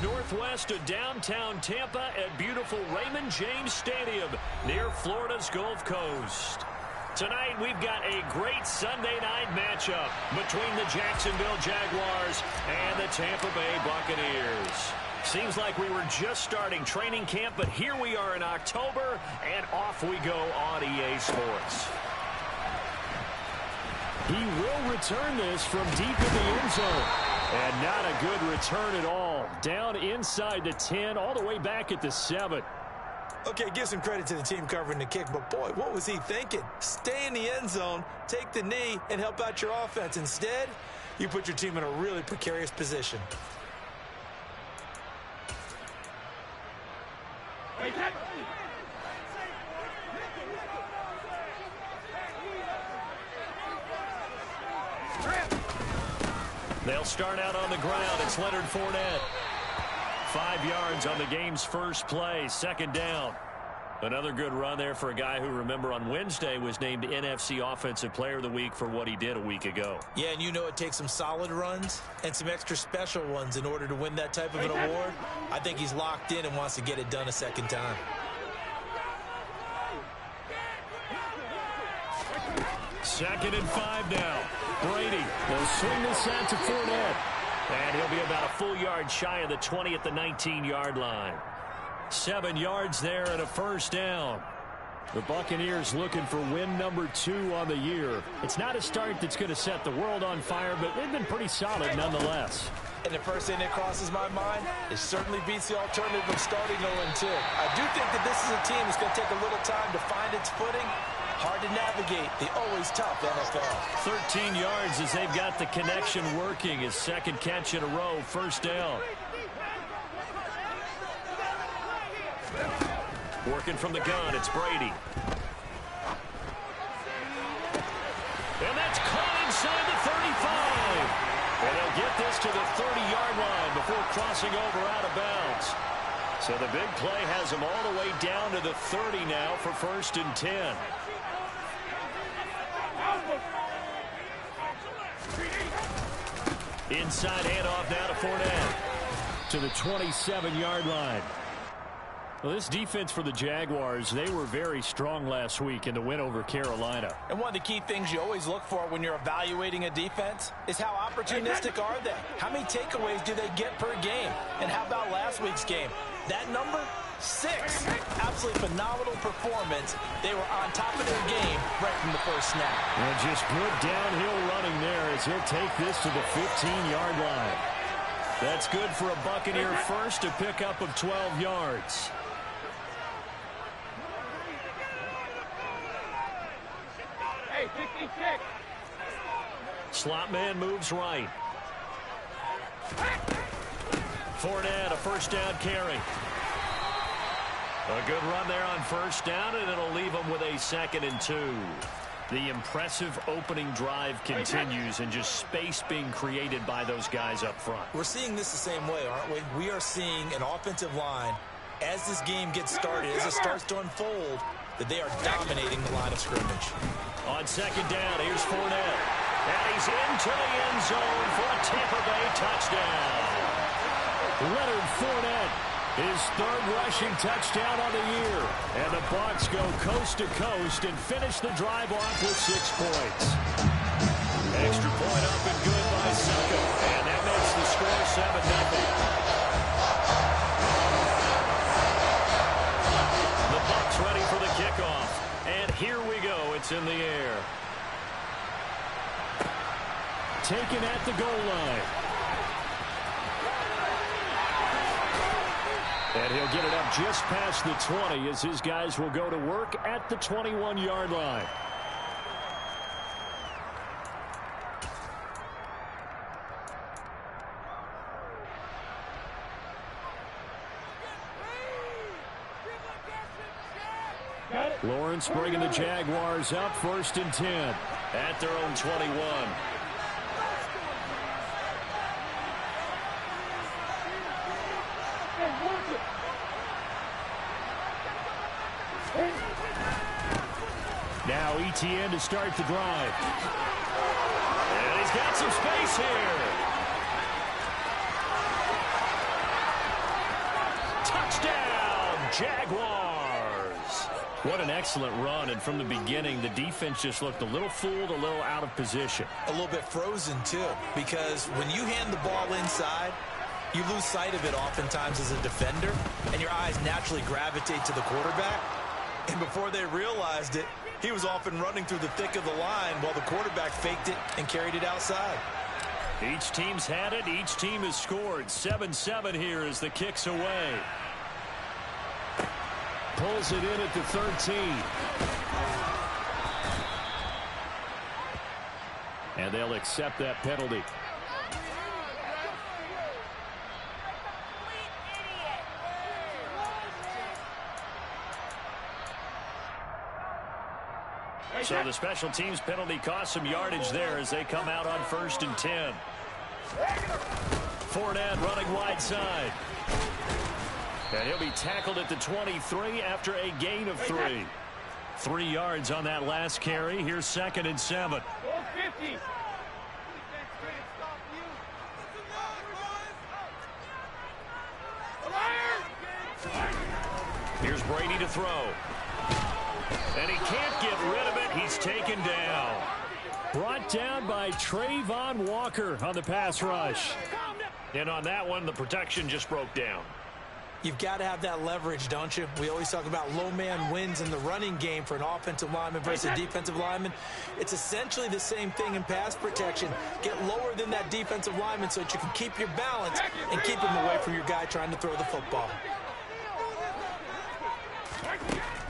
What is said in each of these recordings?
northwest of downtown Tampa at beautiful Raymond James Stadium near Florida's Gulf Coast. Tonight, we've got a great Sunday night matchup between the Jacksonville Jaguars and the Tampa Bay Buccaneers. Seems like we were just starting training camp, but here we are in October, and off we go on EA Sports. He will return this from deep in the end zone. And not a good return at all. Down inside the 10, all the way back at the 7. Okay, give some credit to the team covering the kick, but boy, what was he thinking? Stay in the end zone, take the knee, and help out your offense. Instead, you put your team in a really precarious position. They'll start out on the ground. It's Leonard Fournette. 5 yards on the game's first play, second down. Another good run there for a guy who, remember, on Wednesday was named NFC Offensive Player of the Week for what he did a week ago. Yeah, and you know it takes some solid runs and some extra special ones in order to win that type of an award. I think he's locked in and wants to get it done a second time. Second and 5 now. Brady will swing this out to Fournette. And he'll be about a full yard shy of the 20 at the 19-yard line. 7 yards there and a first down. The Buccaneers looking for win number 2 on the year. It's not a start that's going to set the world on fire, but they've been pretty solid nonetheless. And the first thing that crosses my mind, it certainly beats the alternative of starting 0-2. I do think that this is a team that's going to take a little time to find its footing. Hard to navigate the always tough NFL. 13 yards as they've got the connection working. His second catch in a row, first down. Working from the gun, it's Brady. And that's caught inside the 35. And they'll get this to the 30-yard line before crossing over out of bounds. So the big play has them all the way down to the 30 now for first and 10. Inside handoff now to Fournette. To the 27-yard line. Well, this defense for the Jaguars, they were very strong last week in the win over Carolina. And one of the key things you always look for when you're evaluating a defense is how opportunistic are they? How many takeaways do they get per game? And how about last week's game? That number? 6. Absolutely phenomenal performance. They were on top of their game right from the first snap. And just good downhill running there as he'll take this to the 15-yard line. That's good for a Buccaneer first, a pickup of 12 yards. Hey, 66. Slot man moves right. Fournette, a first down carry. A good run there on first down, and it'll leave them with a 2nd and 2. The impressive opening drive continues, and just space being created by those guys up front. We're seeing this the same way, aren't we? We are seeing an offensive line, as this game gets started, as it starts to unfold, that they are dominating the line of scrimmage. On second down, here's Fournette. And he's into the end zone for a Tampa Bay touchdown. Leonard Fournette, his 3rd rushing touchdown on the year. And the Bucs go coast to coast and finish the drive off with 6 points. Extra point up and good by Succo. And that makes the score 7-0. The Bucs ready for the kickoff. And here we go. It's in the air. Taken at the goal line. And he'll get it up just past the 20 as his guys will go to work at the 21-yard line. Lawrence bringing the Jaguars up, 1st and 10. At their own 21. Now ETN to start the drive. And he's got some space here. Touchdown, Jaguars. What an excellent run, and from the beginning, the defense just looked a little fooled, a little out of position. A little bit frozen, too, because when you hand the ball inside, you lose sight of it oftentimes as a defender, and your eyes naturally gravitate to the quarterback. And before they realized it, he was off and running through the thick of the line while the quarterback faked it and carried it outside. Each team's had it. Each team has scored. 7-7 here as the kick's away. Pulls it in at the 13. And they'll accept that penalty. So the special teams penalty cost some yardage there as they come out on 1st and 10. Fournette running wide side. And he'll be tackled at the 23 after a gain of 3. 3 yards on that last carry. Here's 2nd and 7. Here's Brady to throw. And he can't get rid of it. He's taken down. Brought down by Trayvon Walker on the pass rush. And on that one, the protection just broke down. You've got to have that leverage, don't you? We always talk about low man wins in the running game for an offensive lineman versus a defensive lineman. It's essentially the same thing in pass protection. Get lower than that defensive lineman so that you can keep your balance and keep him away from your guy trying to throw the football.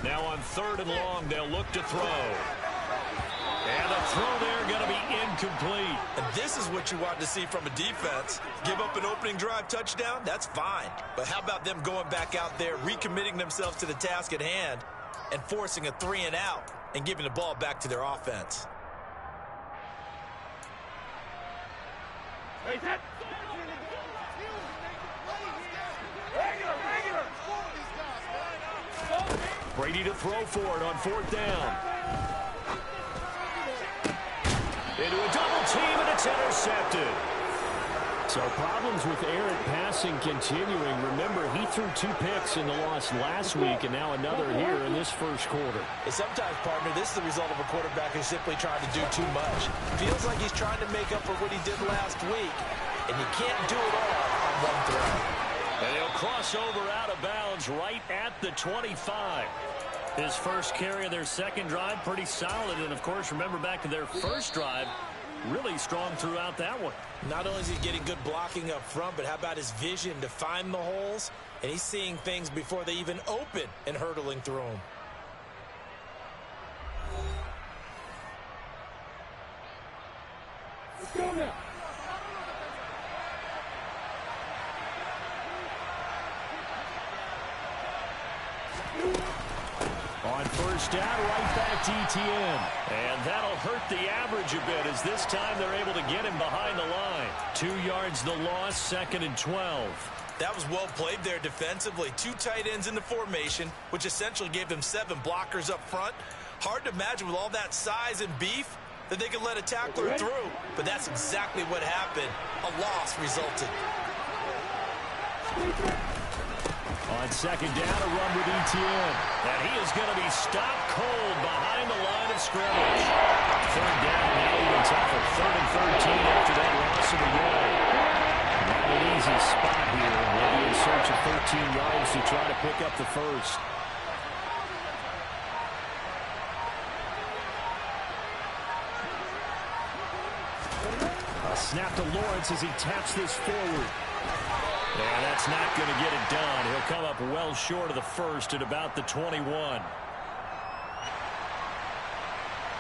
Now on 3rd and long, they'll look to throw. And the throw there going to be incomplete. And this is what you want to see from a defense. Give up an opening drive touchdown, that's fine. But how about them going back out there, recommitting themselves to the task at hand, and forcing a 3 and out and giving the ball back to their offense. Brady to throw for it on 4th down. Into a double team, and it's intercepted. So problems with errant passing continuing. Remember, he threw 2 picks in the loss last week, and now another here in this first quarter. And sometimes, partner, this is the result of a quarterback who's simply trying to do too much. Feels like he's trying to make up for what he did last week, and you can't do it all on one throw. And he'll cross over out of bounds right at the 25. His first carry of their second drive, pretty solid. And, of course, remember back to their first drive, really strong throughout that one. Not only is he getting good blocking up front, but how about his vision to find the holes? And he's seeing things before they even open and hurtling through them. Let's go now. On 1st down, right back to ETN. And that'll hurt the average a bit as this time they're able to get him behind the line. 2 yards the loss, 2nd and 12. That was well played there defensively. 2 tight ends in the formation, which essentially gave them 7 blockers up front. Hard to imagine with all that size and beef that they could let a tackler through. But that's exactly what happened. A loss resulted. On 2nd down, a run with ETN. And he is going to be stopped cold behind the line of scrimmage. 3rd down, now even tougher. 3rd and 13 after that loss of the yard. Not an easy spot here. They'll be in search of 13 yards to try to pick up the first. A snap to Lawrence as he taps this forward. And that's not going to get it done. He'll come up well short of the first at about the 21.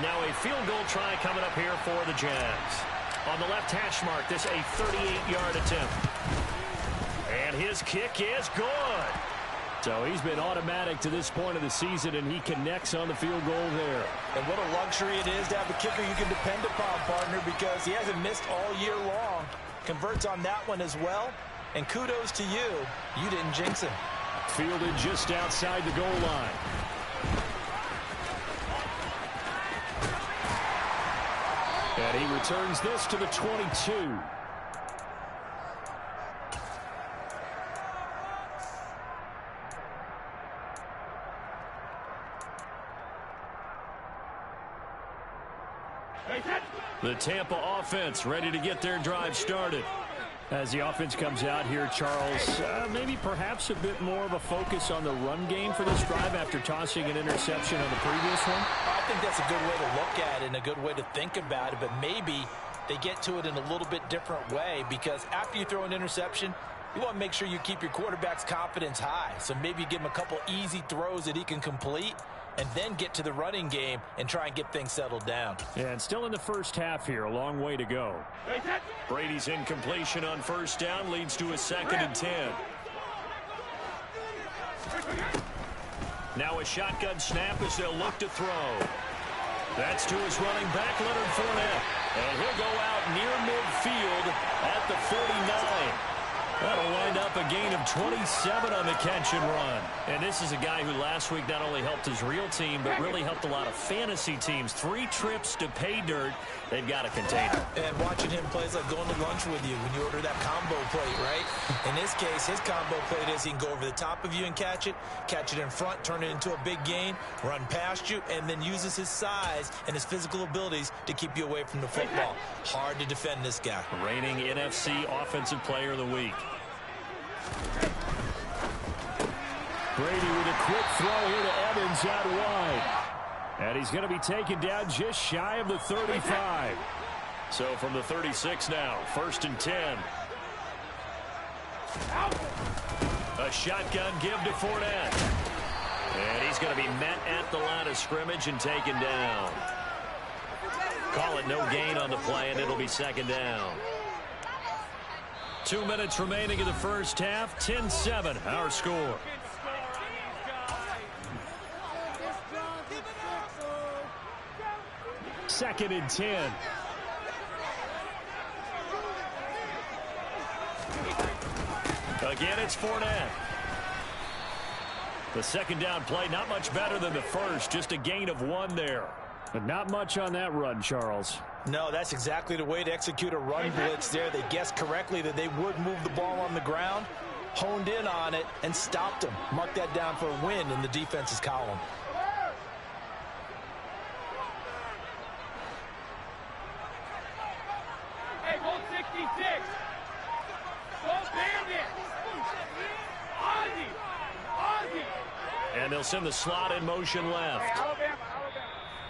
Now a field goal try coming up here for the Jags. On the left hash mark, this a 38-yard attempt. And his kick is good. So he's been automatic to this point of the season, and he connects on the field goal there. And what a luxury it is to have a kicker you can depend upon, partner, because he hasn't missed all year long. Converts on that one as well. And kudos to you. You didn't jinx him. Fielded just outside the goal line. And he returns this to the 22. The Tampa offense ready to get their drive started. As the offense comes out here, Charles, maybe perhaps a bit more of a focus on the run game for this drive after tossing an interception on the previous one? I think that's a good way to look at it and a good way to think about it, but maybe they get to it in a little bit different way, because after you throw an interception, you want to make sure you keep your quarterback's confidence high. So maybe you give him a couple easy throws that he can complete, and then get to the running game and try and get things settled down. And still in the first half here, a long way to go. Brady's incompletion on first down leads to a 2nd and 10. Now a shotgun snap as they'll look to throw. That's to his running back, Leonard Fournette. And he'll go out near midfield at the 49. That'll wind up a gain of 27 on the catch and run. And this is a guy who last week not only helped his real team, but really helped a lot of fantasy teams. 3 trips to pay dirt. They've got to contain him. And watching him play is like going to lunch with you when you order that combo plate, right? In this case, his combo plate is he can go over the top of you and catch it in front, turn it into a big gain, run past you, and then uses his size and his physical abilities to keep you away from the football. Hard to defend this guy. Reigning NFC Offensive Player of the Week. Brady with a quick throw here to Evans out wide. And he's going to be taken down just shy of the 35. So from the 36 now, 1st and 10. A shotgun give to Fournette. And he's going to be met at the line of scrimmage and taken down. Call it no gain on the play, and it'll be 2nd down. 2 minutes remaining in the first half. 10-7, our score. Second and 10. Again, it's Fournette. The 2nd down play, not much better than the first. Just a gain of 1 there. But not much on that run, Charles. No, that's exactly the way to execute a run blitz there. They guessed correctly that they would move the ball on the ground, honed in on it, and stopped them. Mark that down for a win in the defense's column. Hey, hold 66. Don't bandit. Ozzy. And they'll send the slot in motion left. Hey, Alabama.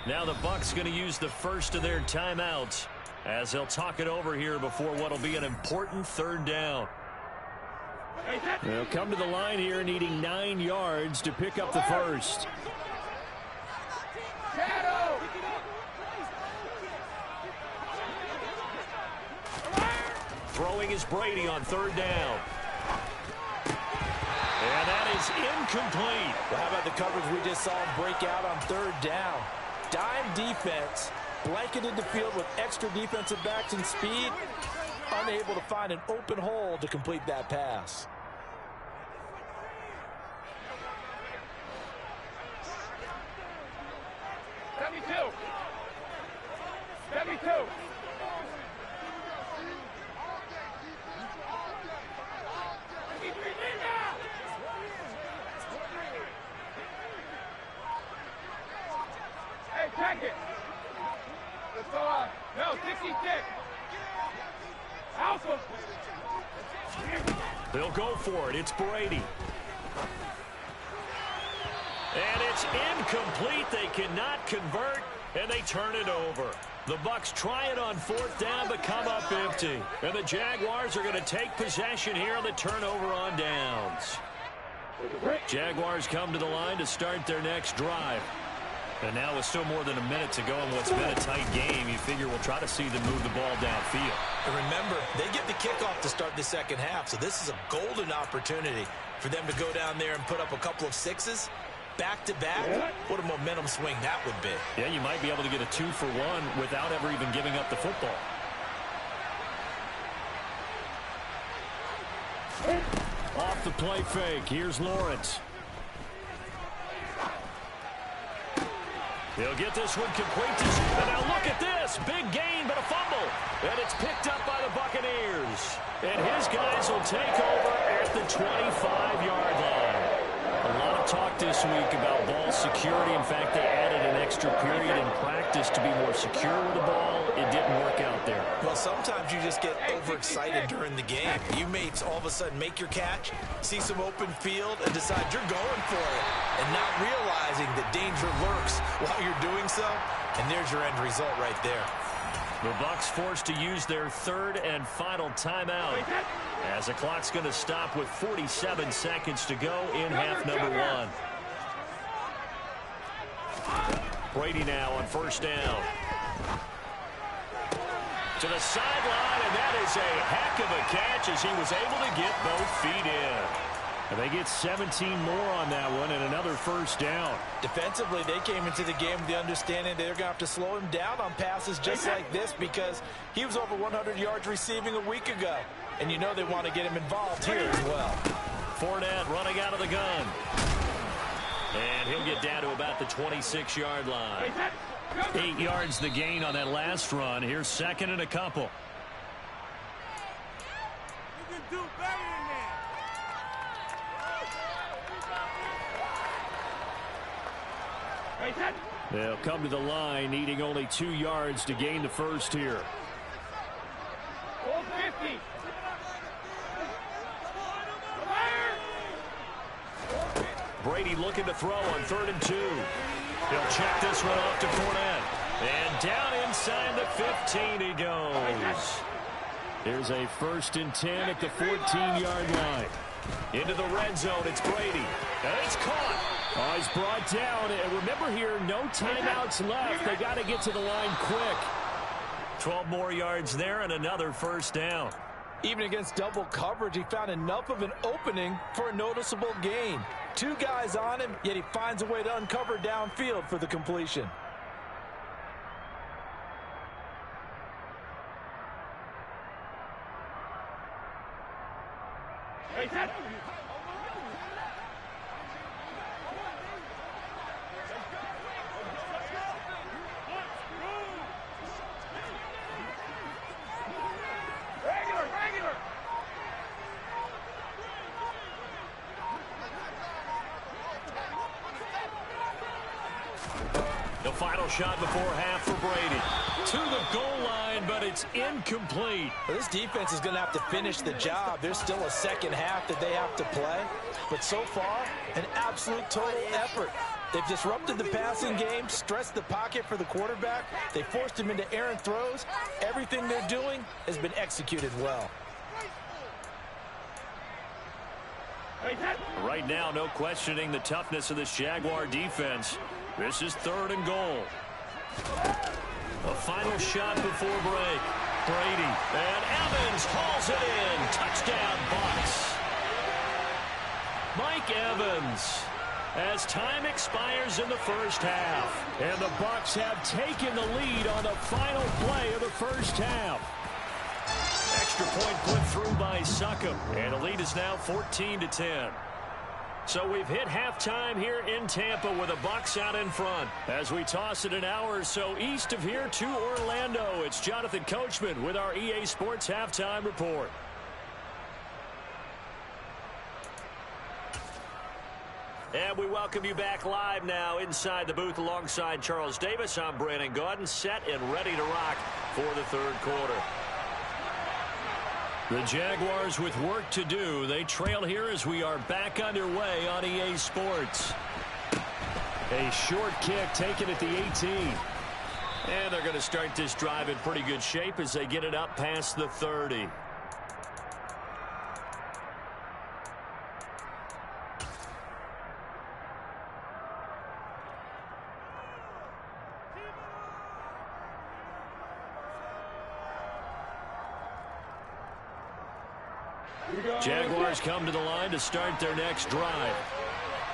Now the Bucs going to use the first of their timeouts as they'll talk it over here before what will be an important 3rd down. They'll come to the line here needing 9 yards to pick up the first. Shadow. Throwing is Brady on 3rd down. And that is incomplete. Well, how about the coverage we just saw him break out on 3rd down? Dime defense, blanketed the field with extra defensive backs and speed, unable to find an open hole to complete that pass. Check it. Let's go on. No, 66. Alpha. They'll go for it. It's Brady. And it's incomplete. They cannot convert, and they turn it over. The Bucs try it on 4th down, but come up empty. And the Jaguars are going to take possession here on the turnover on downs. Jaguars come to the line to start their next drive. And now with still more than a minute to go in what's been a tight game, you figure we'll try to see them move the ball downfield. And remember, they get the kickoff to start the 2nd half, so this is a golden opportunity for them to go down there and put up a couple of 6s back-to-back. What a momentum swing that would be. Yeah, you might be able to get a 2-for-1 without ever even giving up the football. Off the play fake, here's Lawrence. They'll get this one complete. And now look at this. Big gain, but a fumble. And it's picked up by the Buccaneers. And his guys will take over at the 25-yard line. A lot of talk this week about ball security. In fact, they added an extra period in practice to be more secure with the ball. It didn't work out there. Well, sometimes you just get overexcited during the game. You may all of a sudden make your catch, see some open field, and decide you're going for it, and not realizing that danger lurks while you're doing so. And there's your end result right there. The Bucs forced to use their third and final timeout, as the clock's going to stop with 47 seconds to go in half number one. Brady now on first down. To the sideline, and that is a heck of a catch as he was able to get both feet in. And they get 17 more on that one and another first down. Defensively, they came into the game with the understanding they're going to have to slow him down on passes just like this because he was over 100 yards receiving a week ago. And you know they want to get him involved here as well. Fournette running out of the gun. And he'll get down to about the 26-yard line. 8 yards the gain on that last run. Here's second and a couple. You can do better than that. They'll come to the line, needing only 2 yards to gain the first here. 450. Brady looking to throw on 3rd and 2. He'll check this one off to Fournette. And down inside the 15 he goes. There's a 1st and 10 at the 14-yard line. Into the red zone, it's Brady. And it's caught. Oh, he's brought down. And remember here, no timeouts left. They got to get to the line quick. 12 more yards there and another first down. Even against double coverage, he found enough of an opening for a noticeable gain. 2 guys on him, yet he finds a way to uncover downfield for the completion. The final shot before half for Brady. To the goal line, but it's incomplete. Well, this defense is going to have to finish the job. There's still a second half that they have to play. But so far, an absolute total effort. They've disrupted the passing game, stressed the pocket for the quarterback. They forced him into errant throws. Everything they're doing has been executed well. Right now, no questioning the toughness of this Jaguar defense. This is 3rd and goal. A final shot before break. Brady. And Evans hauls it in. Touchdown, Bucs. Mike Evans. As time expires in the first half. And the Bucs have taken the lead on the final play of the first half. Extra point put through by Succop. And the lead is now 14-10. So we've hit halftime here in Tampa with the Bucs out in front. As we toss it an hour or so east of here to Orlando, it's Jonathan Coachman with our EA Sports Halftime Report. And we welcome you back live now inside the booth alongside Charles Davis. I'm Brandon Gaudin, set and ready to rock for the 3rd quarter. The Jaguars with work to do. They trail here as we are back underway on EA Sports. A short kick taken at the 18. And they're going to start this drive in pretty good shape as they get it up past the 30. Jaguars come to the line to start their next drive.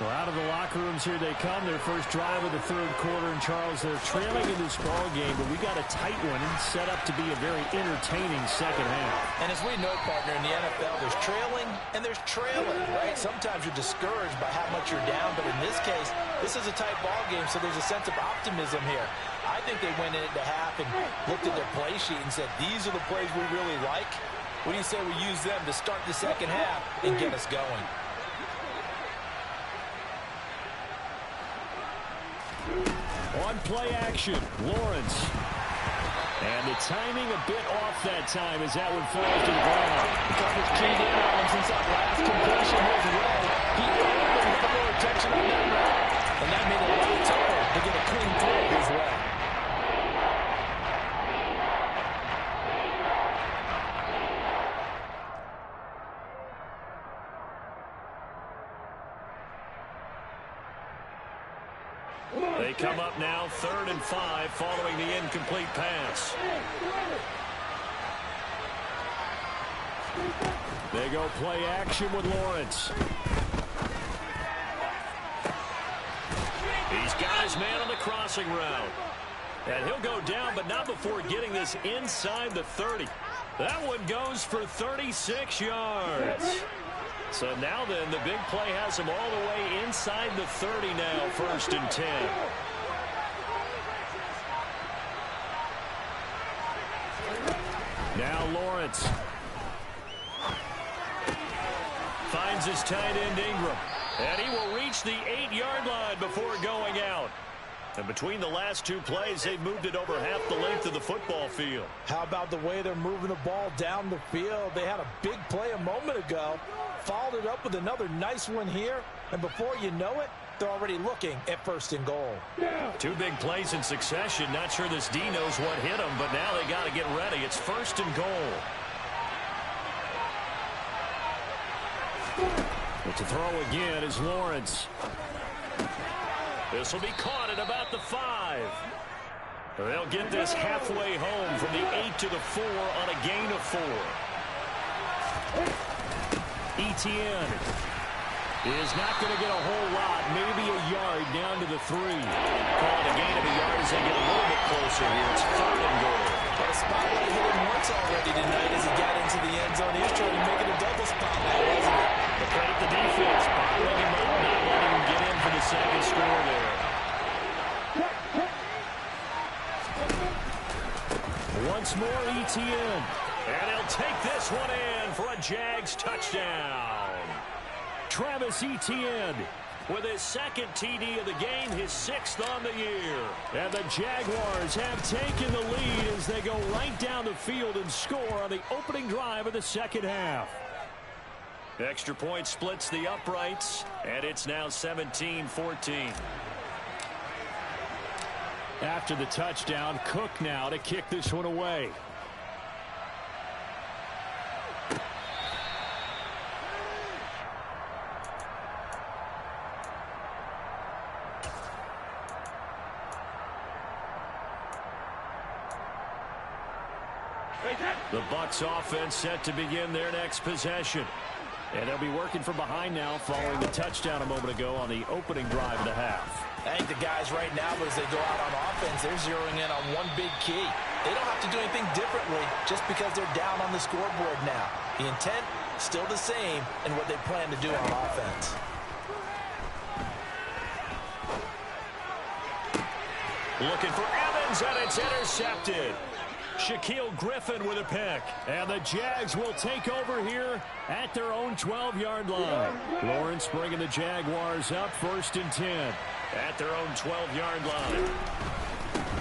Well, out of the locker rooms here they come. Their first drive of the 3rd quarter. And Charles, they're trailing in this ball game, but we got a tight one set up to be a very entertaining second half. And as we know, partner, in the NFL, there's trailing and there's trailing, right? Sometimes you're discouraged by how much you're down, but in this case, this is a tight ball game, so there's a sense of optimism here. I think they went into half and looked at their play sheet and said, these are the plays we really like. What do you say we use them to start the second half and get us going? On play action, Lawrence. And the timing a bit off that time as that one falls to the ground. The coverage keyed in on him since that last completion was way. He earned a little more attention on that route. And that made it a lot tougher to get a clean throw his way. They come up now 3rd and 5 following the incomplete pass. They go play action with Lawrence. He's got his man on the crossing route. And he'll go down, but not before getting this inside the 30. That one goes for 36 yards. So now then, the big play has him all the way inside the 30 now, 1st and 10. Now Lawrence. Finds his tight end Ingram. And he will reach the 8-yard line before going out. And between the last two plays, they've moved it over half the length of the football field. How about the way they're moving the ball down the field? They had a big play a moment ago. Followed it up with another nice one here. And before you know it, they're already looking at 1st and goal. Two big plays in succession. Not sure this D knows what hit him, but now they got to get ready. It's 1st and goal. But to throw again is Lawrence. This will be caught at about the 5. They'll get this halfway home from the 8 to the 4 on a gain of 4. Etienne is not going to get a whole lot, maybe a yard down to the 3. Call it a gain of a yard as they get a little bit closer here. It's 3rd and goal. But a spotlight hit him once already tonight as he got into the end zone. He was trying to make it a double spotlight, wasn't it? The credit the defense, bottling him up, not letting him get in for the second score there. Once more, Etienne. And he'll take this one in for a Jags touchdown. Travis Etienne with his 2nd TD of the game, his 6th on the year. And the Jaguars have taken the lead as they go right down the field and score on the opening drive of the 2nd half. Extra point splits the uprights, and it's now 17-14. After the touchdown, Cook now to kick this one away. The Bucs offense set to begin their next possession. And they'll be working from behind now following the touchdown a moment ago on the opening drive of the half. I think the guys right now, as they go out on offense, they're zeroing in on one big key. They don't have to do anything differently just because they're down on the scoreboard now. The intent, still the same in what they plan to do on offense. Looking for Evans, and it's intercepted. Shaquille Griffin with a pick. And the Jags will take over here at their own 12-yard line. Lawrence bringing the Jaguars up 1st and 10. At their own 12-yard line.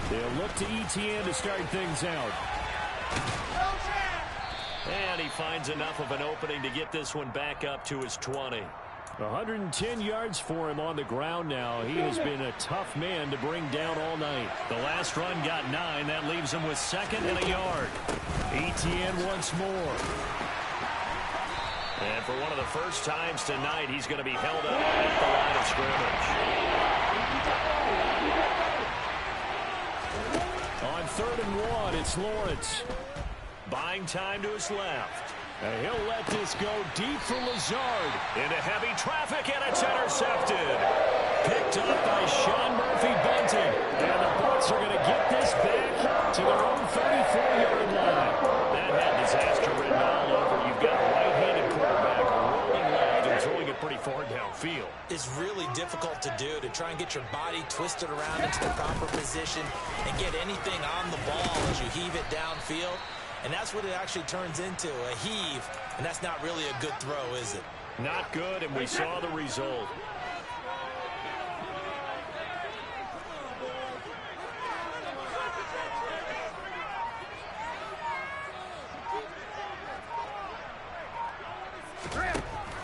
They'll look to Etienne to start things out. And he finds enough of an opening to get this one back up to his 20. 110 yards for him on the ground now. He has been a tough man to bring down all night. The last run got 9. That leaves him with 2nd and a yard. Etienne once more. And for one of the first times tonight, he's going to be held up at the line of scrimmage. On 3rd and 1, it's Lawrence. Buying time to his left. And he'll let this go deep for Lazard. Into heavy traffic, and it's intercepted. Picked up by Sean Murphy-Bunting. And the Bucs are going to get this back to their own 34-yard line. That had disaster written all over. You've got a right-handed quarterback rolling left and throwing it pretty far downfield. It's really difficult to do, to try and get your body twisted around into the proper position and get anything on the ball as you heave it downfield. And that's what it actually turns into, a heave. And that's not really a good throw, is it? Not good, and we saw the result.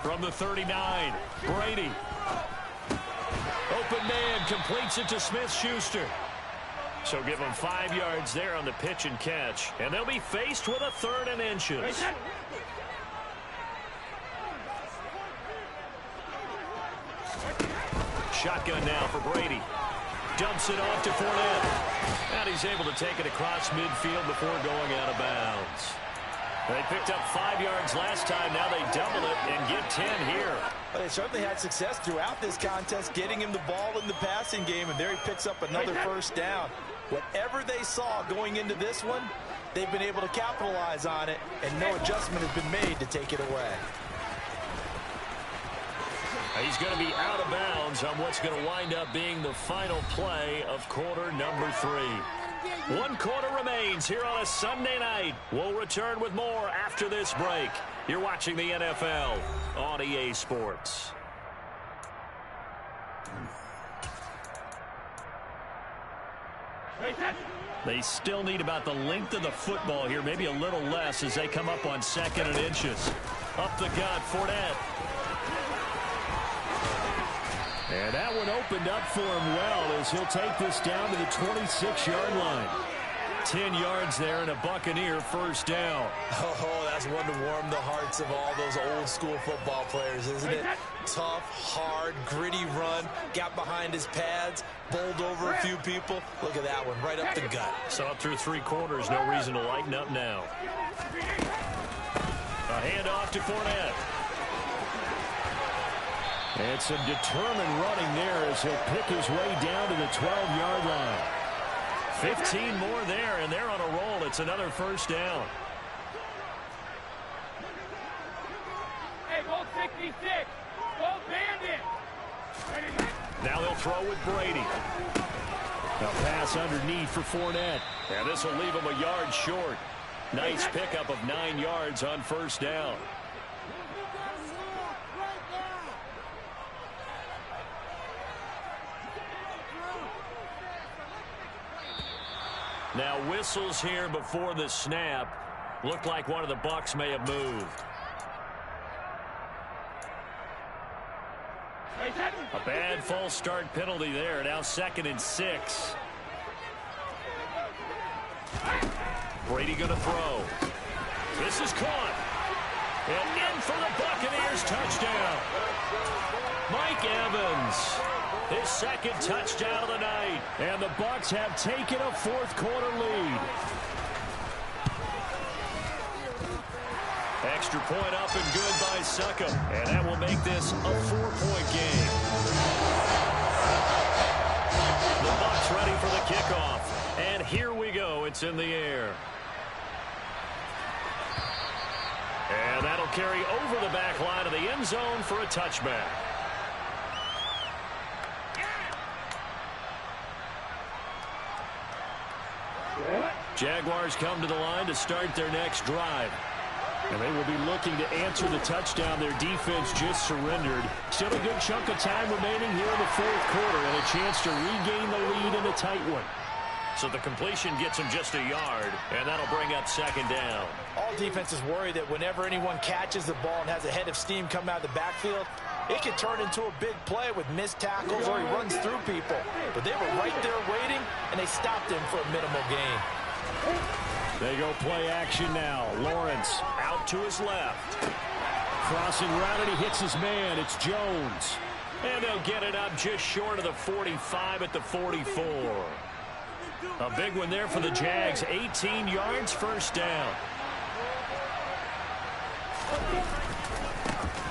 From the 39, Brady. Open man completes it to Smith-Schuster. So give them 5 yards there on the pitch and catch. And they'll be faced with a 3rd and inches. Shotgun now for Brady. Dumps it off to Fournette. And he's able to take it across midfield before going out of bounds. They picked up 5 yards last time. Now they double it and get 10 here. Well, they certainly had success throughout this contest, getting him the ball in the passing game, and there he picks up another first down. Whatever they saw going into this one, they've been able to capitalize on it, and no adjustment has been made to take it away. He's going to be out of bounds on what's going to wind up being the final play of quarter number 3. 1 quarter remains here on a Sunday night. We'll return with more after this break. You're watching the NFL on EA Sports. They still need about the length of the football here, maybe a little less as they come up on 2nd and inches. Up the gut, Fournette. And that one opened up for him well as he'll take this down to the 26-yard line. 10 yards there and a Buccaneer first down. Oh, that's one to warm the hearts of all those old school football players, isn't it? Tough, hard, gritty run, got behind his pads, bowled over a few people. Look at that one, right up the gut. So up through 3 quarters, no reason to lighten up now. A handoff to Fournette. And some determined running there as he'll pick his way down to the 12-yard line. 15 more there, and they're on a roll. It's another first down. Hey, ball 66. Ball bandit. Now they'll throw with Brady. A pass underneath for Fournette. And this will leave him a yard short. Nice pickup of 9 yards on first down. Now whistles here before the snap. Looked like one of the Bucs may have moved. A bad false start penalty there. Now 2nd and 6. Brady going to throw. This is caught. And in for the Buccaneers touchdown. Mike Evans. His 2nd touchdown of the night. And the Bucs have taken a 4th quarter lead. Extra point up and good by Succop. And that will make this a 4-point game. The Bucs ready for the kickoff. And here we go. It's in the air. And that'll carry over the back line of the end zone for a touchback. Jaguars come to the line to start their next drive. And they will be looking to answer the touchdown their defense just surrendered. Still a good chunk of time remaining here in the 4th quarter and a chance to regain the lead in a tight one. So the completion gets him just a yard, and that'll bring up 2nd down. All defenses worry that whenever anyone catches the ball and has a head of steam come out of the backfield, it can turn into a big play with missed tackles or he runs through people. But they were right there waiting, and they stopped him for a minimal gain. They go play action now. Lawrence out to his left. Crossing route, and he hits his man. It's Jones. And they'll get it up just short of the 45 at the 44. A big one there for the Jags. 18 yards, first down.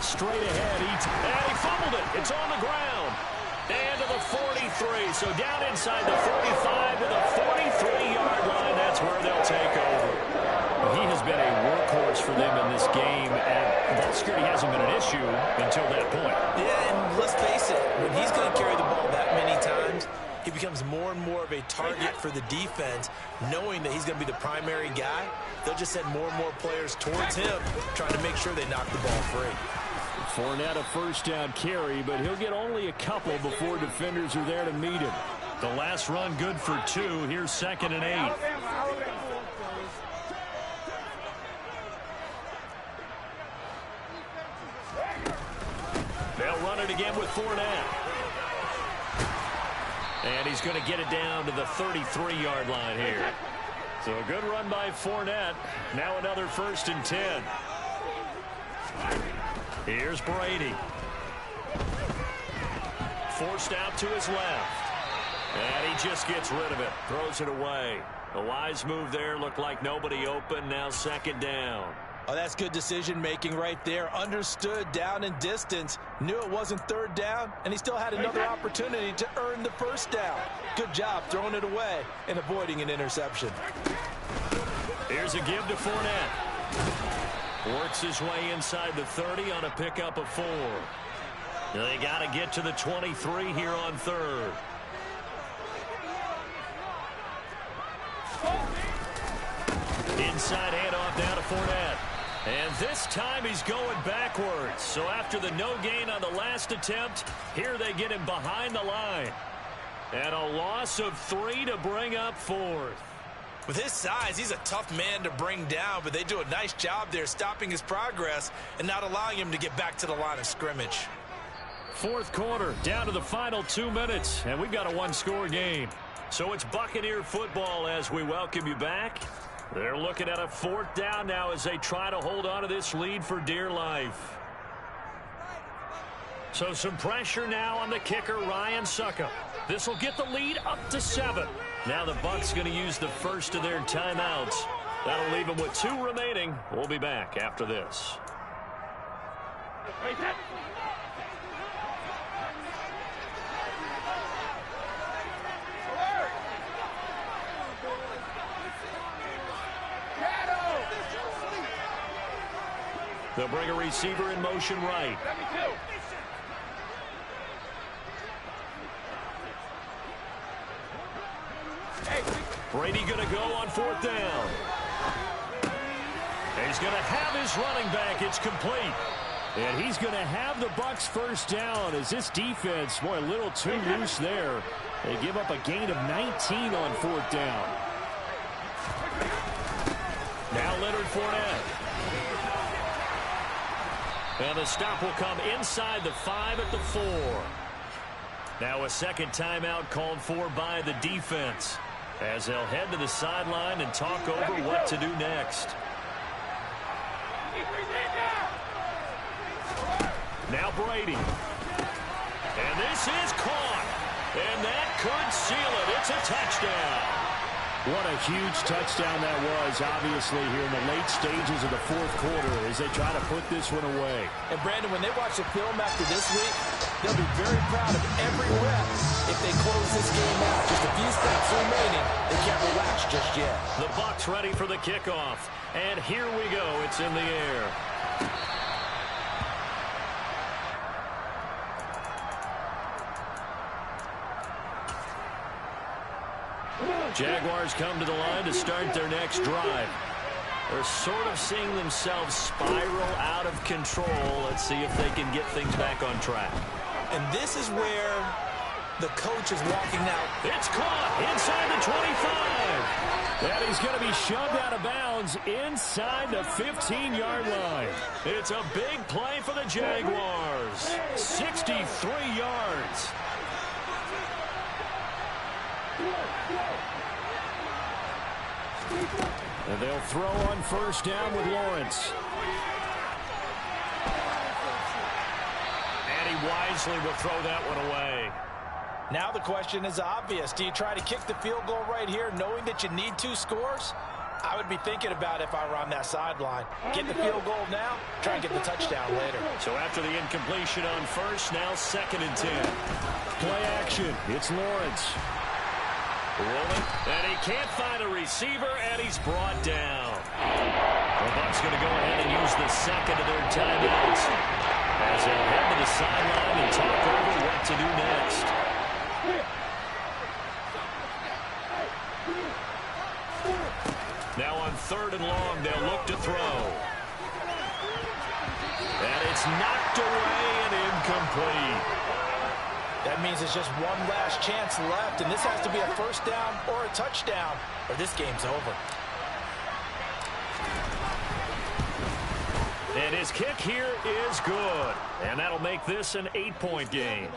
Straight ahead. And he fumbled it. It's on the ground. And to the 43. So down inside the 45 to the 43-yard line. That's where they'll take over. He has been a workhorse for them in this game, and ball security hasn't been an issue until that point. Yeah, and let's face it, when he's going to carry the ball that many times, he becomes more and more of a target for the defense, knowing that he's going to be the primary guy. They'll just send more and more players towards him, trying to make sure they knock the ball free. Fournette a first down carry, but he'll get only a couple before defenders are there to meet him. The last run good for 2. Here's 2nd and 8. it again with Fournette. And he's going to get it down to the 33-yard line here. So a good run by Fournette. Now another 1st and 10. Here's Brady. Forced out to his left. And he just gets rid of it. Throws it away. A wise move there. Looked like nobody open. Now 2nd down. Oh, that's good decision-making right there. Understood down and distance. Knew it wasn't 3rd down, and he still had another opportunity to earn the 1st down. Good job throwing it away and avoiding an interception. Here's a give to Fournette. Works his way inside the 30 on a pickup of 4. They got to get to the 23 here on 3rd. Inside handoff down to Fournette. And this time he's going backwards. So after the no gain on the last attempt, here they get him behind the line. And a loss of 3 to bring up 4th. With his size, he's a tough man to bring down, but they do a nice job there stopping his progress and not allowing him to get back to the line of scrimmage. 4th quarter, down to the final 2 minutes, and we've got a 1-score game. So it's Buccaneer football as we welcome you back. They're looking at a 4th down now as they try to hold on to this lead for dear life. So some pressure now on the kicker, Ryan Suckup. This will get the lead up to 7. Now the Bucs going to use the first of their timeouts. That'll leave them with 2 remaining. We'll be back after this. They'll bring a receiver in motion right. Brady going to go on 4th down. He's going to have his running back. It's complete. And he's going to have the Bucs 1st down as this defense, boy, a little too loose there. They give up a gain of 19 on 4th down. Now Leonard Fournette. And the stop will come inside the 5 at the 4. Now a 2nd timeout called for by the defense as they'll head to the sideline and talk over what to do next. Now Brady. And this is caught. And that could seal it. It's a touchdown. What a huge touchdown that was, obviously, here in the late stages of the 4th quarter as they try to put this one away. And, Brandon, when they watch the film after this week, they'll be very proud of every rep if they close this game out. Just a few steps remaining. They can't relax just yet. The Bucs ready for the kickoff. And here we go. It's in the air. Jaguars come to the line to start their next drive. They're sort of seeing themselves spiral out of control. Let's see if they can get things back on track. And this is where the coach is walking out. It's caught inside the 25. And he's going to be shoved out of bounds inside the 15-yard line. It's a big play for the Jaguars. 63 yards. And they'll throw on 1st down with Lawrence. And he wisely will throw that one away. Now the question is obvious. Do you try to kick the field goal right here knowing that you need 2 scores? I would be thinking about it if I were on that sideline. Get the field goal now, try and get the touchdown later. So after the incompletion on 1st, now 2nd and 10. Play action. It's Lawrence. Rolling, and he can't find a receiver, and he's brought down. The Bucs going to go ahead and use the 2nd of their timeouts as they'll head to the sideline and talk over what to do next. Now on 3rd and long, they'll look to throw. And it's knocked away and incomplete. That means it's just one last chance left, and this has to be a 1st down or a touchdown, or this game's over. And And his kick here is good. And that'll make this an 8-point game.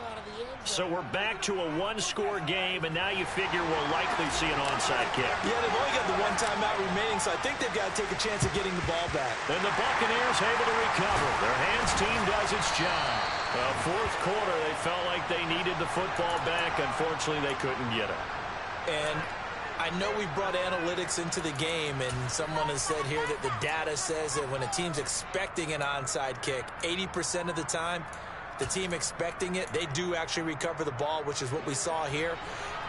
So we're back to a one-score game, and now you figure we'll likely see an onside kick. Yeah, they've only got the one timeout remaining, so I think they've got to take a chance at getting the ball back. And the Buccaneers able to recover. Their hands team does its job. Fourth quarter, they felt like they needed the football back. Unfortunately, they couldn't get it. And I know we brought analytics into the game, and someone has said here that the data says that when a team's expecting an onside kick, 80% of the time, the team expecting it, they do actually recover the ball, which is what we saw here.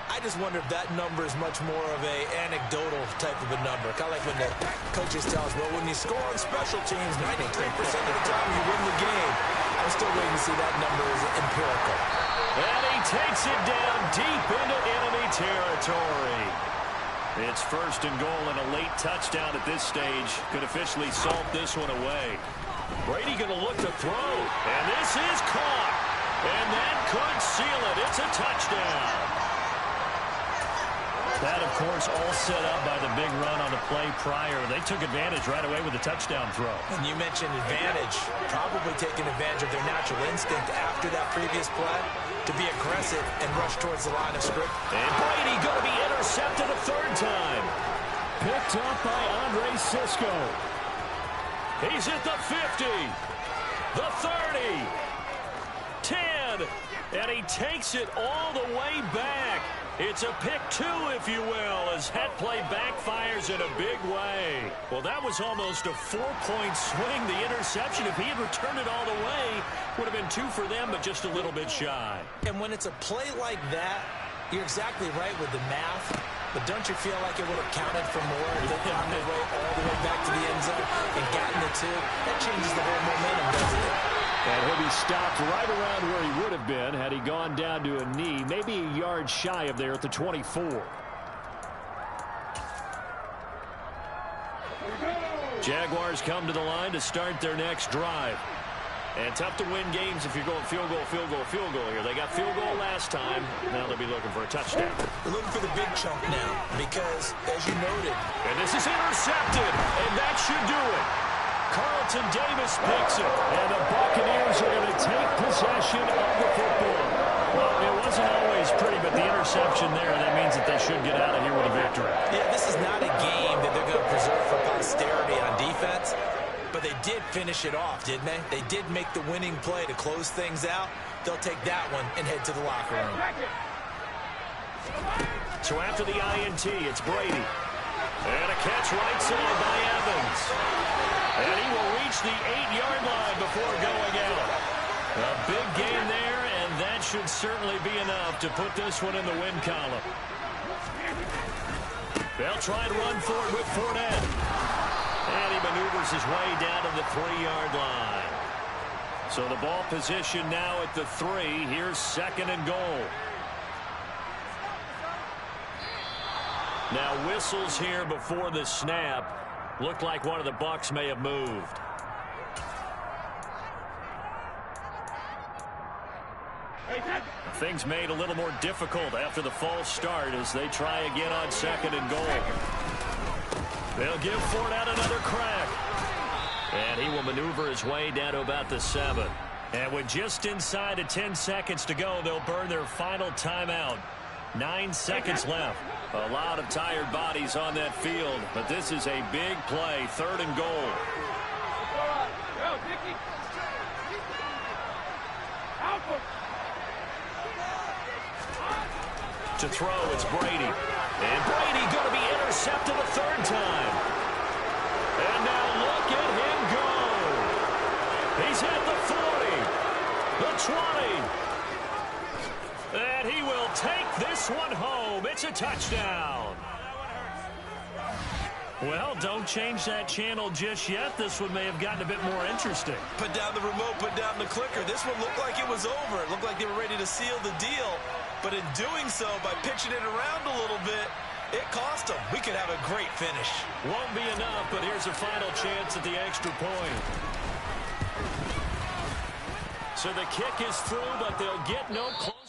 I just wonder if that number is much more of a anecdotal type of a number. Kind of like when the coaches tell us, well, when you score on special teams, 93% of the time you win the game. I'm still waiting to see that number is empirical. And he takes it down deep into enemy territory. It's first and goal, and a late touchdown at this stage could officially salt this one away. Brady going to look to throw, and this is caught. And that could seal it. It's a touchdown. That, of course, all set up by the big run on the play prior. They took advantage right away with the touchdown throw. And you mentioned advantage, probably taking advantage of their natural instinct after that previous play to be aggressive and rush towards the line of script. And Brady going to be intercepted a third time. Picked up by Andre Sisco. He's at the 50, the 30, 10, and he takes it all the way back. It's a pick two, if you will, as that play backfires in a big way. Well, that was almost a 4-point swing. The interception, if he had returned it all the way, would have been 2 for them, but just a little bit shy. And when it's a play like that, you're exactly right with the math. But don't you feel like it would have counted for more if they found their way all the way back to the end zone and gotten the 2? That changes the whole momentum, doesn't it? And he'll be stopped right around where he would have been had he gone down to a knee, maybe a yard shy of there at the 24. Jaguars come to the line to start their next drive. And tough to win games if you're going field goal, field goal, field goal here. They got field goal last time. Now they'll be looking for a touchdown. They're looking for the big chunk now because, as you noted, and this is intercepted, and that should do it. Carlton Davis picks it, and the Buccaneers are going to take possession of the football. Well, it wasn't always pretty, but the interception there, that means that they should get out of here with a victory. Yeah, this is not a game that they're going to preserve for posterity on defense. But they did finish it off, didn't they? They did make the winning play to close things out. They'll take that one and head to the locker room. So after the INT, it's Brady. And a catch right side by Evans. And he will reach the 8-yard line before going out. A big gain there, and that should certainly be enough to put this one in the win column. They'll try and run for it with Fournette. And he maneuvers his way down to the 3-yard line. So the ball position now at the 3. Here's second and goal. Now whistles here before the snap. Looked like one of the Bucs may have moved. Things made a little more difficult after the false start as they try again on second and goal. They'll give Fournette another crack. And he will maneuver his way down to about the 7. And with just inside of 10 seconds to go, they'll burn their final timeout. 9 seconds left. A lot of tired bodies on that field, but this is a big play, third and goal. To throw, it's Brady. And Brady going to be intercepted a third time. And now look at him go. He's at the 40, the 20. And he will take this one home. It's a touchdown. Well, don't change that channel just yet. This one may have gotten a bit more interesting. Put down the remote, put down the clicker. This one looked like it was over. It looked like they were ready to seal the deal. But in doing so, by pitching it around a little bit, it cost them. We could have a great finish. Won't be enough, but here's a final chance at the extra point. So the kick is through, but they'll get no close.